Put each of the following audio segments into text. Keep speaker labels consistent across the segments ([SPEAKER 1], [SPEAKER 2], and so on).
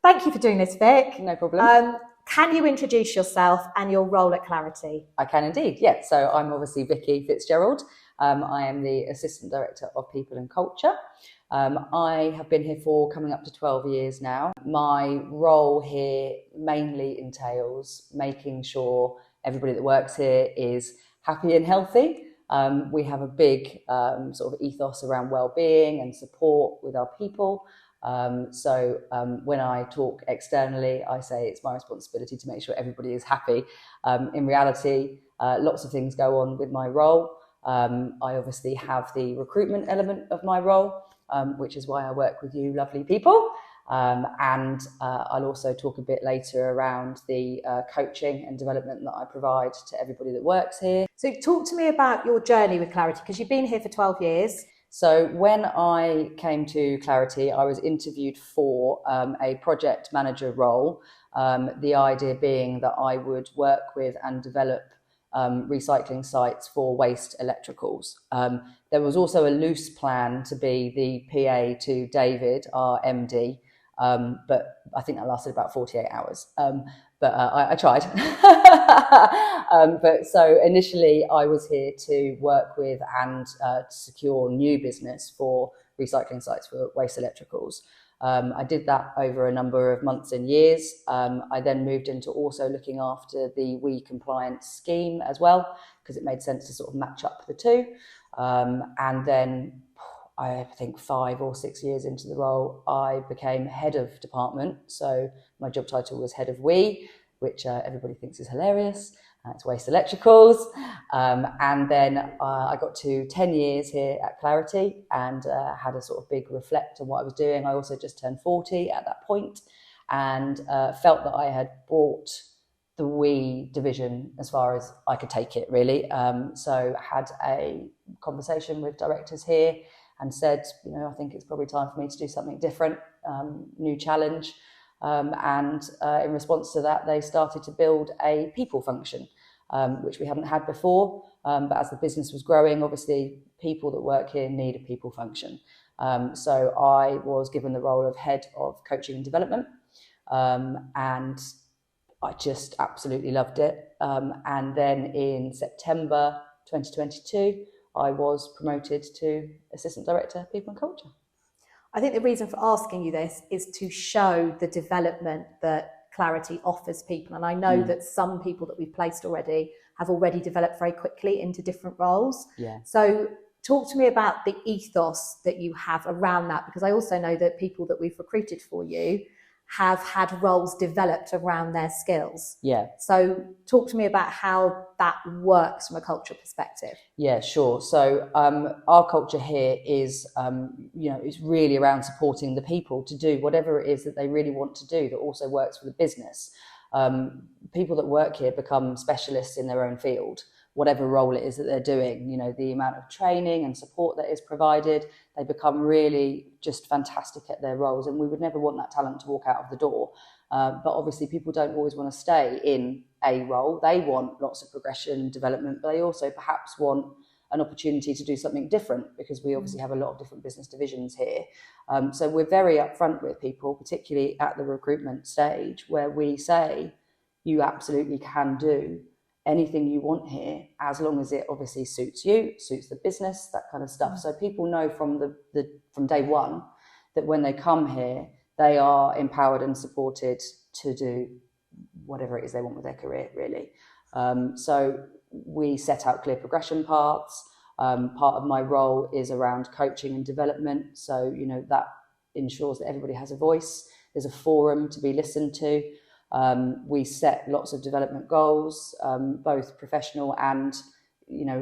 [SPEAKER 1] Thank you for doing this, Vic.
[SPEAKER 2] No problem.
[SPEAKER 1] Can you introduce yourself and your role at Clarity?
[SPEAKER 2] I can indeed, yeah. So I'm obviously Vicky Fitzgerald. I am the Assistant Director of People and Culture. I have been here for coming up to 12 years now. My role here mainly entails making sure everybody that works here is happy and healthy. We have a big sort of ethos around well-being and support with our people. So when I talk externally, I say it's my responsibility to make sure everybody is happy. In reality, lots of things go on with my role. I obviously have the recruitment element of my role, which is why I work with you lovely people. And I'll also talk a bit later around the coaching and development that I provide to everybody that works here.
[SPEAKER 1] So talk to me about your journey with Clarity, because you've been here for 12 years.
[SPEAKER 2] So when I came to Clarity, I was interviewed for a project manager role. The idea being that I would work with and develop recycling sites for waste electricals. There was also a loose plan to be the PA to David, our MD, but I think that lasted about 48 hours. But I tried. But so initially I was here to work with and secure new business for recycling sites for waste electricals. I did that over a number of months and years. I then moved into also looking after the WE compliance scheme as well, because it made sense to sort of match up the two. And then I think 5 or 6 years into the role, I became head of department. So my job title was head of WE, which everybody thinks is hilarious. It's waste electricals. And then I got to 10 years here at Clarity and had a sort of big reflect on what I was doing. I also just turned 40 at that point and felt that I had brought the WE division as far as I could take it, really. So had a conversation with directors here and said, I think it's probably time for me to do something different, new challenge. And in response to that, they started to build a people function, which we hadn't had before. But as the business was growing, obviously, people that work here need a people function. So I was given the role of head of coaching and development. And I just absolutely loved it. And then in September 2022, I was promoted to Assistant Director, People and Culture.
[SPEAKER 1] I think the reason for asking you this is to show the development that Clarity offers people. And I know that some people that we've placed already have already developed very quickly into different roles.
[SPEAKER 2] Yeah.
[SPEAKER 1] So talk to me about the ethos that you have around that, because I also know that people that we've recruited for you have had roles developed around their skills.
[SPEAKER 2] Yeah.
[SPEAKER 1] So talk to me about how that works from a cultural perspective.
[SPEAKER 2] Yeah, sure. So our culture here is, it's really around supporting the people to do whatever it is that they really want to do that also works for the business. People that work here become specialists in their own field, whatever role it is that they're doing. The amount of training and support that is provided, they become really just fantastic at their roles. And we would never want that talent to walk out of the door. But obviously people don't always want to stay in a role. They want lots of progression and development, but they also perhaps want an opportunity to do something different, because we obviously have a lot of different business divisions here. So we're very upfront with people, particularly at the recruitment stage, where we say, you absolutely can do anything you want here, as long as it obviously suits you, suits the business, that kind of stuff. So people know from from day one that when they come here, they are empowered and supported to do whatever it is they want with their career, really. So we set out clear progression paths. Part of my role is around coaching and development. So, that ensures that everybody has a voice. There's a forum to be listened to. We set lots of development goals, both professional and,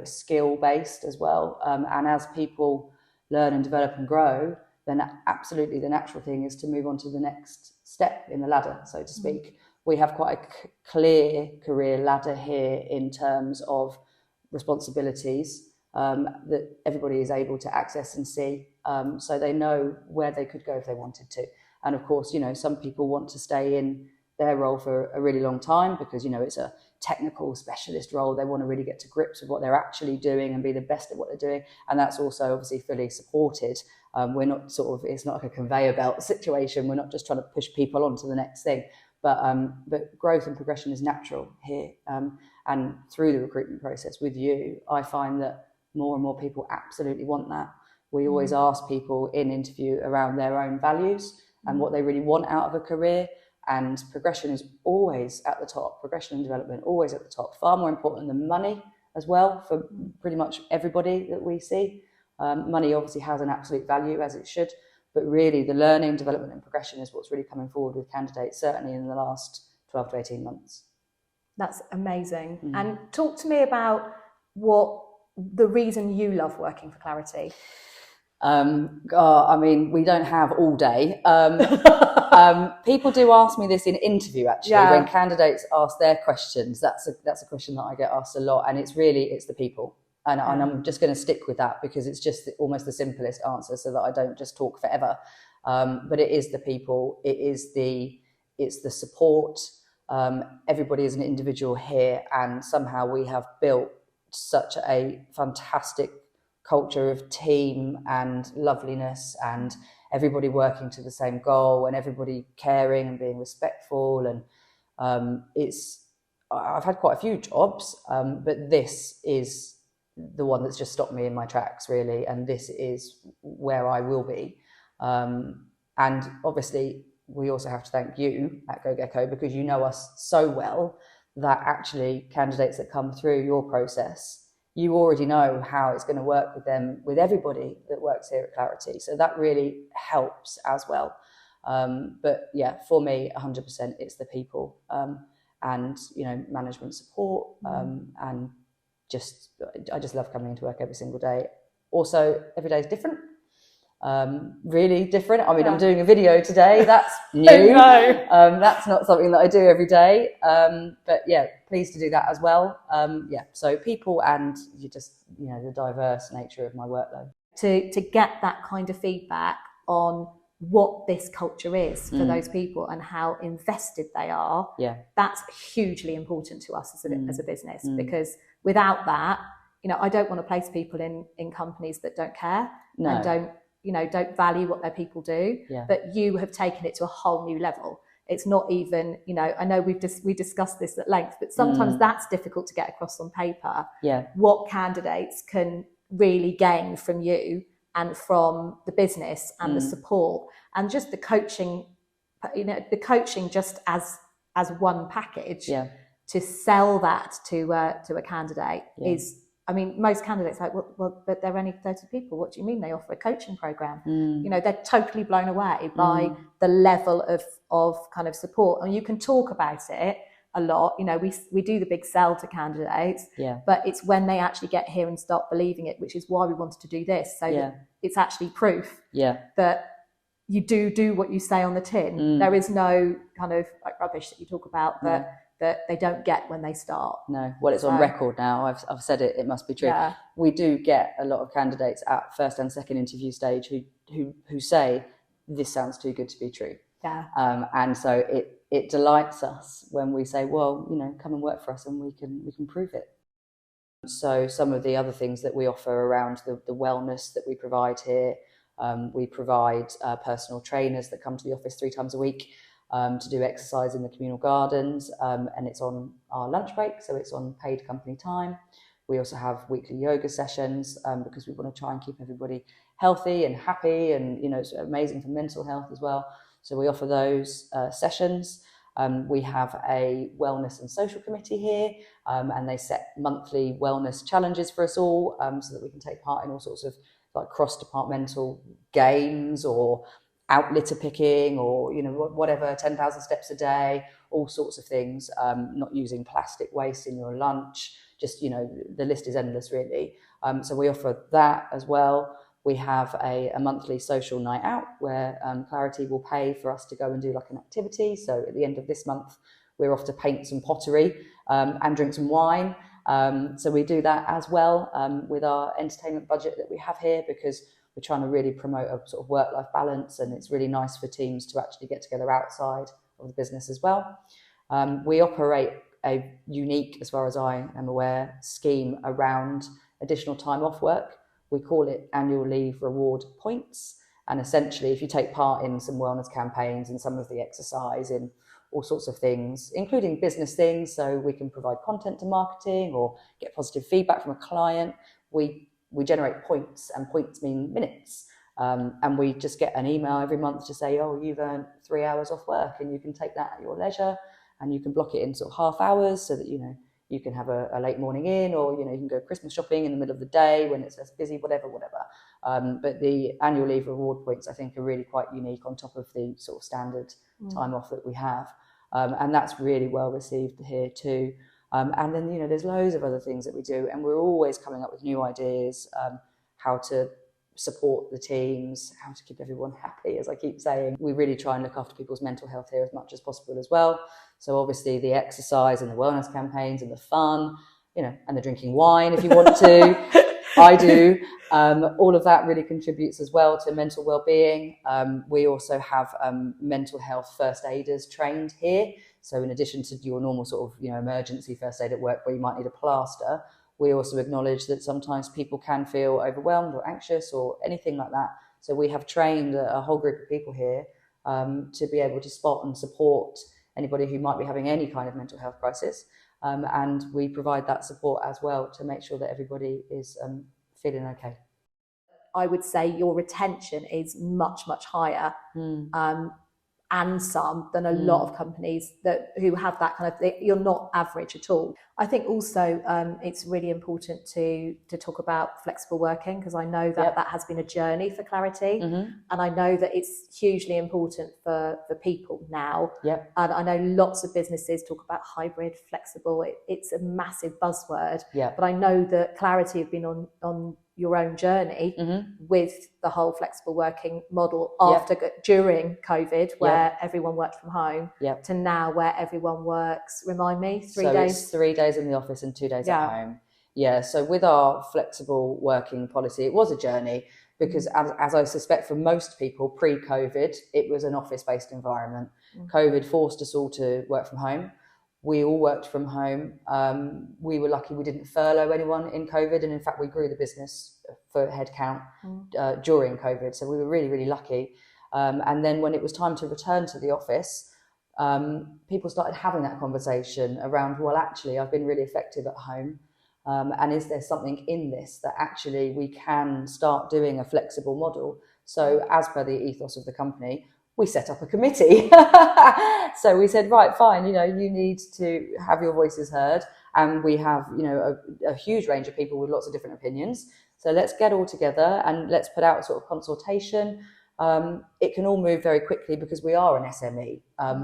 [SPEAKER 2] skill-based as well. And as people learn and develop and grow, then absolutely the natural thing is to move on to the next step in the ladder, so to speak. We have quite a clear career ladder here in terms of responsibilities that everybody is able to access and see, so they know where they could go if they wanted to. And of course, some people want to stay in their role for a really long time because, it's technical specialist role. They want to really get to grips with what they're actually doing and be the best at what they're doing. And that's also obviously fully supported. We're not it's not like a conveyor belt situation. We're not just trying to push people on to the next thing. But growth and progression is natural here. And through the recruitment process with you, I find that more and more people absolutely want that. We always ask people in interview around their own values and what they really want out of a career. And progression is always at the top. Progression and development always at the top. Far more important than money as well for pretty much everybody that we see. Money obviously has an absolute value, as it should. But really the learning, development and progression is what's really coming forward with candidates, certainly in the last 12 to 18 months.
[SPEAKER 1] That's amazing. And talk to me about what the reason you love working for Clarity.
[SPEAKER 2] I mean, we don't have all day. People do ask me this in interview, actually, when candidates ask their questions. That's a question that I get asked a lot, and it's the people. And I'm just going to stick with that because it's just almost the simplest answer, so that I don't just talk forever. But it is the people. It's the support. Everybody is an individual here, and somehow we have built such a fantastic culture of team and loveliness, and everybody working to the same goal, and everybody caring and being respectful. And I've had quite a few jobs, but this is the one that's just stopped me in my tracks, really, and this is where I will be. And obviously we also have to thank you at GoGecko, because you know us so well that actually candidates that come through your process, you already know how it's going to work with them, with everybody that works here at Clarity. So that really helps as well. But yeah, for me, 100%, it's the people, and, you know, management support, and I just love coming into work every single day. Also, every day is different. Really different. I mean, I'm doing a video today. That's new. That's not something that I do every day. But yeah, pleased to do that as well. So people, and the diverse nature of my workload.
[SPEAKER 1] To get that kind of feedback on what this culture is for those people and how invested they are, that's hugely important to us as a business, because without that, I don't want to place people in companies that don't care and don't value what their people do. But you have taken it to a whole new level. It's not even, I know we discussed this at length, but sometimes that's difficult to get across on paper. What candidates can really gain from you and from the business and the support and just the coaching, just as one package, to sell that to a candidate is, I mean, most candidates are like, well, but they're only 30 people. What do you mean they offer a coaching program? They're totally blown away by the level of kind of support. And you can talk about it a lot. We do the big sell to candidates, but it's when they actually get here and start believing it, which is why we wanted to do this. So that it's actually proof that you do what you say on the tin. There is no kind of like rubbish that you talk about that they don't get when they start. No,
[SPEAKER 2] well, it's on record now. I've said it. It must be true. Yeah. We do get a lot of candidates at first and second interview stage who say this sounds too good to be true.
[SPEAKER 1] Yeah.
[SPEAKER 2] And so it delights us when we say, well, come and work for us and we can prove it. So some of the other things that we offer around the wellness that we provide here, we provide personal trainers that come to the office 3 times a week. To do exercise in the communal gardens, and it's on our lunch break, so it's on paid company time. We also have weekly yoga sessions because we want to try and keep everybody healthy and happy, and it's amazing for mental health as well. So we offer those sessions. We have a wellness and social committee here, and they set monthly wellness challenges for us all, so that we can take part in all sorts of like cross-departmental games or out litter picking, or whatever, 10,000 steps a day, all sorts of things, not using plastic waste in your lunch, just the list is endless, really. So we offer that as well. We have a monthly social night out where Clarity will pay for us to go and do like an activity. So at the end of this month we're off to paint some pottery and drink some wine. So we do that as well with our entertainment budget that we have here, because we're trying to really promote a sort of work-life balance, and it's really nice for teams to actually get together outside of the business as well. We operate a unique, as far as I am aware, scheme around additional time off work. We call it annual leave reward points. And essentially, if you take part in some wellness campaigns and some of the exercise in all sorts of things, including business things, so we can provide content to marketing or get positive feedback from a client, we generate points, and points mean minutes. And we just get an email every month to say, oh, you've earned 3 hours off work, and you can take that at your leisure, and you can block it in sort of half hours so that, you know, you can have a late morning in, or, you know, you can go Christmas shopping in the middle of the day when it's less busy, whatever. But the annual leave reward points, I think, are really quite unique on top of the sort of standard time off that we have. And that's really well received here too. And then, you know, there's loads of other things that we do, and we're always coming up with new ideas, how to support the teams, how to keep everyone happy, as I keep saying. We really try and look after people's mental health here as much as possible as well. So obviously the exercise and the wellness campaigns and the fun, you know, and the drinking wine if you want to. I do. All of that really contributes as well to mental well-being. We also have mental health first aiders trained here. So in addition to your normal sort of, you know, emergency first aid at work where you might need a plaster, we also acknowledge that sometimes people can feel overwhelmed or anxious or anything like that. So we have trained a whole group of people here to be able to spot and support anybody who might be having any kind of mental health crisis. And we provide that support as well to make sure that everybody is feeling okay.
[SPEAKER 1] I would say your retention is much, much higher and some than a lot of companies who have that kind of thing. You're not average at all. I think also it's really important to talk about flexible working, because I know that that has been a journey for Clarity, and I know that it's hugely important for people now. And I know lots of businesses talk about hybrid, flexible. It's a massive buzzword, but I know that Clarity have been on your own journey with the whole flexible working model during COVID, where everyone worked from home, to now where everyone works, remind me, 3 days?
[SPEAKER 2] It's 3 days in the office and 2 days at home. So with our flexible working policy, it was a journey, because as I suspect for most people pre-COVID, it was an office-based environment. COVID forced us all to work from home. We all worked from home. We were lucky we didn't furlough anyone in COVID. And in fact, we grew the business for headcount during COVID. So we were really, really lucky. And then when it was time to return to the office, people started having that conversation around, well, actually, I've been really effective at home. And is there something in this that actually we can start doing a flexible model? So as per the ethos of the company, we set up a committee. So we said, right, fine, you know, you need to have your voices heard. And we have, you know, a huge range of people with lots of different opinions. So let's get all together and let's put out a sort of consultation. It can all move very quickly because we are an SME.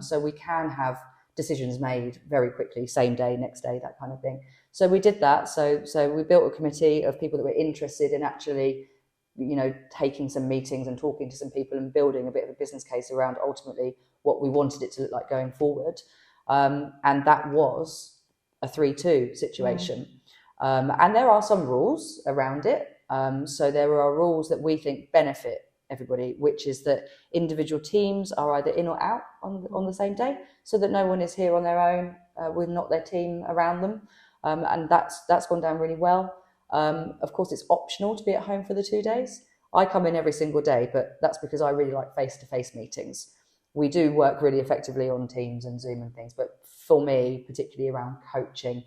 [SPEAKER 2] So we can have decisions made very quickly, same day, next day, that kind of thing. So we did that. So we built a committee of people that were interested in actually, you know, taking some meetings and talking to some people and building a bit of a business case around ultimately what we wanted it to look like going forward. And that was a 3-2 situation. And there are some rules around it. So there are rules that we think benefit everybody, which is that individual teams are either in or out on the same day, so that no one is here on their own with not their team around them. And that's gone down really well. Of course, it's optional to be at home for the 2 days. I come in every single day, but that's because I really like face-to-face meetings. We do work really effectively on Teams and Zoom and things, but for me, particularly around coaching,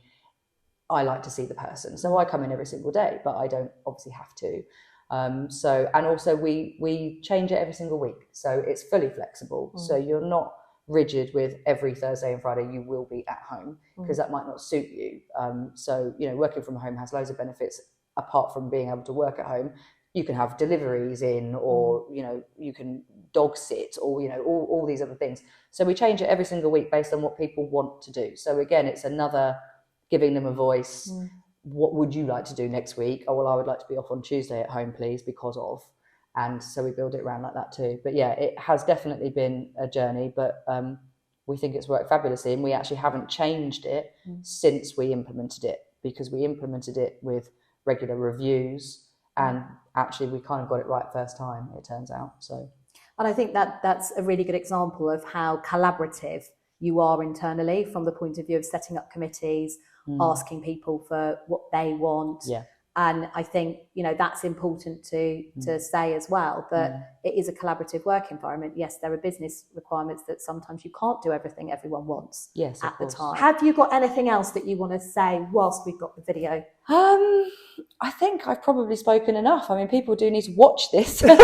[SPEAKER 2] I like to see the person. So I come in every single day, but I don't obviously have to. And also we change it every single week. So it's fully flexible. So you're not rigid with every Thursday and Friday you will be at home, because that might not suit you. So, you know, working from home has loads of benefits apart from being able to work at home. You can have deliveries in, or, you know, you can dog sit, or, you know, all these other things. So we change it every single week based on what people want to do. So again, it's another giving them a voice. What would you like to do next week? Oh, well, I would like to be off on Tuesday at home, please, because of. And so we build it around like that too. But yeah, it has definitely been a journey, but we think it's worked fabulously. And we actually haven't changed it since we implemented it, because we implemented it with regular reviews. And actually, we kind of got it right first time, it turns out. So,
[SPEAKER 1] and I think that's a really good example of how collaborative you are internally, from the point of view of setting up committees, asking people for what they want.
[SPEAKER 2] Yeah.
[SPEAKER 1] And I think, that's important to say as well, that it is a collaborative work environment. Yes, there are business requirements that sometimes you can't do everything everyone wants at the time. Have you got anything else that you want to say whilst we've got the video?
[SPEAKER 2] I think I've probably spoken enough. I mean, people do need to watch this.
[SPEAKER 1] We'll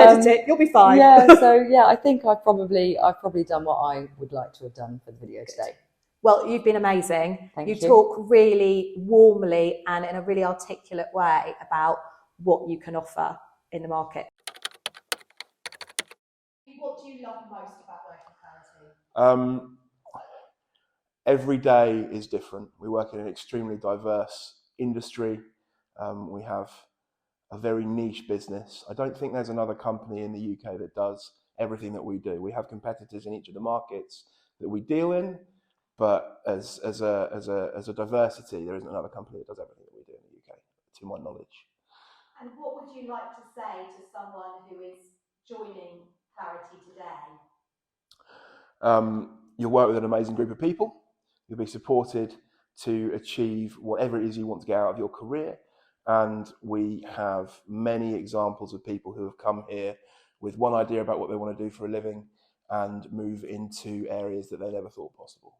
[SPEAKER 1] edit it. You'll be fine.
[SPEAKER 2] Yeah. So I think I've probably done what I would like to have done for the video today.
[SPEAKER 1] Well, you've been amazing.
[SPEAKER 2] Thank you.
[SPEAKER 1] Talk really warmly and in a really articulate way about what you can offer in the market. What do you love most about working at Clarity?
[SPEAKER 3] Every day is different. We work in an extremely diverse industry. We have a very niche business. I don't think there's another company in the UK that does everything that we do. We have competitors in each of the markets that we deal in, but as a diversity, there isn't another company that does everything that we do in the UK, to my knowledge.
[SPEAKER 1] And what would you like to say to someone who is joining Clarity today?
[SPEAKER 3] You'll work with an amazing group of people. You'll be supported to achieve whatever it is you want to get out of your career. And we have many examples of people who have come here with one idea about what they want to do for a living and move into areas that they never thought possible.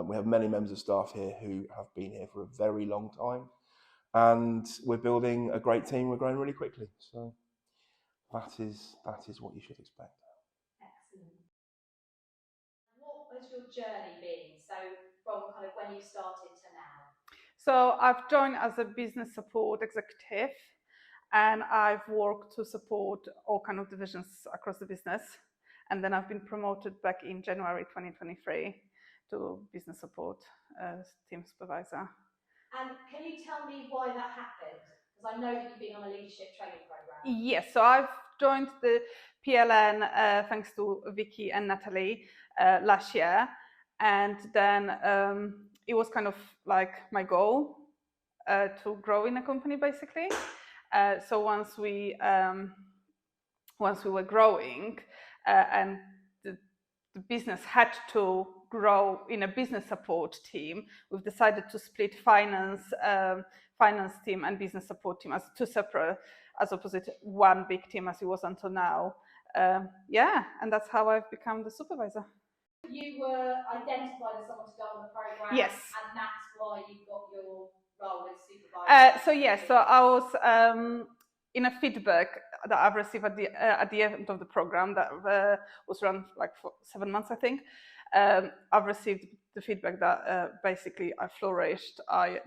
[SPEAKER 3] We have many members of staff here who have been here for a very long time, and we're building a great team. We're growing really quickly, so that is what you should expect.
[SPEAKER 1] Excellent. What has your journey been? So from kind of when you started to now?
[SPEAKER 4] So I've joined as a business support executive, and I've worked to support all kind of divisions across the business. And then I've been promoted back in January 2023 to business support team supervisor.
[SPEAKER 1] And can you tell me why that happened? Because I know that you've been on a leadership training program.
[SPEAKER 4] Yes, so I've joined the PLN thanks to Vicky and Natalie last year. And then it was kind of like my goal to grow in a company, basically. So once we were growing and the business had to grow in a business support team, we've decided to split finance team and business support team as two separate, as opposite one big team as it was until now. And that's how I've become the supervisor.
[SPEAKER 1] You were identified as someone to go on the program.
[SPEAKER 4] Yes.
[SPEAKER 1] And that's why you got your role as supervisor.
[SPEAKER 4] So I was in a feedback that I've received at the end of the program that was run like for 7 months, I think. I've received the feedback that basically I flourished.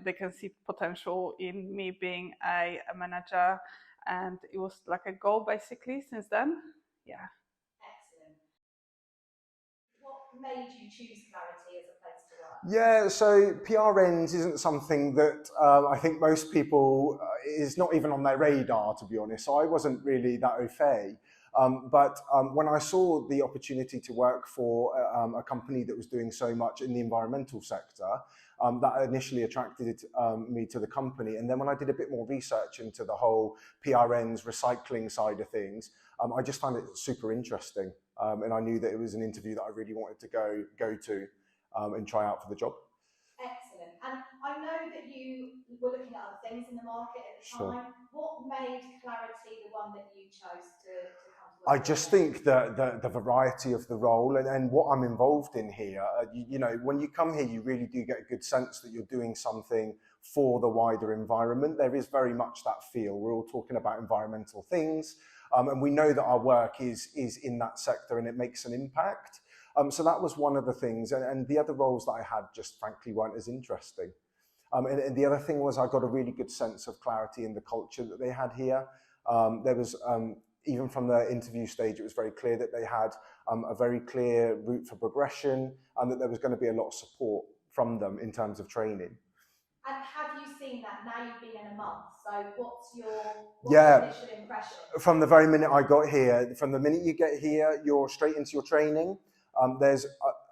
[SPEAKER 4] They can see potential in me being a manager, and it was like a goal basically since then. Yeah.
[SPEAKER 1] Excellent. What made you choose Clarity as a place to work?
[SPEAKER 5] Yeah, so PRNs isn't something that I think most people is not even on their radar, to be honest. So I wasn't really that au fait. But when I saw the opportunity to work for a company that was doing so much in the environmental sector, that initially attracted me to the company. And then when I did a bit more research into the whole PRNs recycling side of things, I just found it super interesting. And I knew that it was an interview that I really wanted to go to and try out for the job.
[SPEAKER 1] Excellent. And I know that you were looking at other things in the market at the time. Sure. What made Clarity the one that you chose to come to work?
[SPEAKER 5] I just think the variety of the role and what I'm involved in here, you know, when you come here, you really do get a good sense that you're doing something for the wider environment. There is very much that feel. We're all talking about environmental things, and we know that our work is in that sector and it makes an impact. So that was one of the things, and the other roles that I had just frankly weren't as interesting. And the other thing was I got a really good sense of Clarity in the culture that they had here. There was, even from the interview stage, it was very clear that they had a very clear route for progression and that there was going to be a lot of support from them in terms of training.
[SPEAKER 1] And have you seen that? Now you've been in a month, so what's your initial impression?
[SPEAKER 5] From the very minute I got here, from the minute you get here, you're straight into your training. There's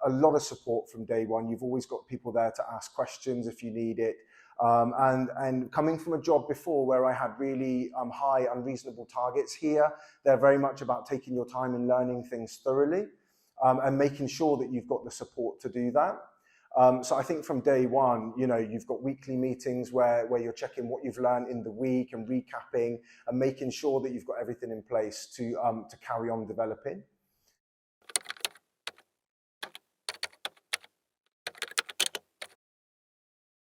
[SPEAKER 5] a lot of support from day one. You've always got people there to ask questions if you need it. And coming from a job before where I had really high, unreasonable targets, here, they're very much about taking your time and learning things thoroughly. and making sure that you've got the support to do that. So I think from day one, you know, you've got weekly meetings where you're checking what you've learned in the week and recapping and making sure that you've got everything in place to carry on developing.